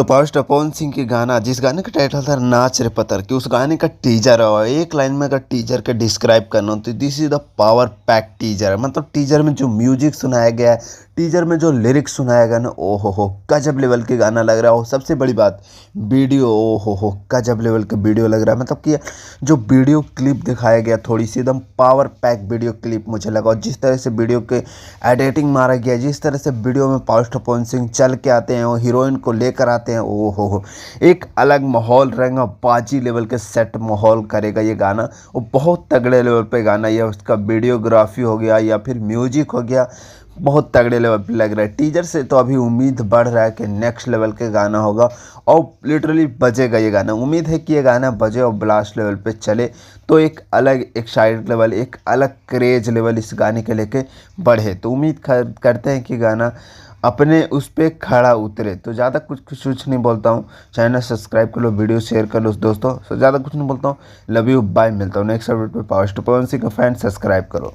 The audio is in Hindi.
तो पावर पवन सिंह के गाना, जिस गाने का टाइटल था नाच रे पत्थर, कि उस गाने का टीजर है। एक लाइन में अगर टीजर के डिस्क्राइब करना हो तो this is the power pack teaser. मतलब टीजर में जो म्यूजिक सुनाया गया है, टीजर में जो लिरिक्स सुनाया गया ना, ओ हो गजब लेवल के गाना लग रहा हो। सबसे बड़ी बात वीडियो, ओ हो गजब लेवल के वीडियो लग रहा है। मतलब कि जो वीडियो क्लिप दिखाया गया, थोड़ी सी एकदम पावर पैक वीडियो क्लिप मुझे लगा। और जिस तरह से वीडियो के एडिटिंग मारा गया, जिस तरह से वीडियो में पावर पवन सिंह चल के आते हैं, वो हीरोइन को लेकर आते हैं, ओ हो एक अलग माहौल रहेगा। बाजी लेवल के सेट माहौल करेगा ये गाना। वो बहुत तगड़े लेवल पे गाना, या उसका वीडियोग्राफी हो गया या फिर म्यूजिक हो गया, बहुत तगड़े लेवल पे लग रहा है। टीजर से तो अभी उम्मीद बढ़ रहा है कि नेक्स्ट लेवल के गाना होगा और लिटरली बजेगा ये गाना। उम्मीद है कि ये गाना बजे और ब्लास्ट लेवल पे चले, तो एक अलग एक्साइटेड लेवल, एक अलग क्रेज लेवल इस गाने के लेके बढ़े। तो उम्मीद करते हैं कि गाना अपने उस पर खड़ा उतरे। तो ज़्यादा कुछ नहीं बोलता हूँ। चैनल सब्सक्राइब कर लो, वीडियो शेयर कर लो दोस्तों। तो ज़्यादा कुछ नहीं बोलता हूँ। Love you, bye. मिलता हूँ नेक्स्ट अपडेट पे। पावर पवन सिंह का फैन सब्सक्राइब करो।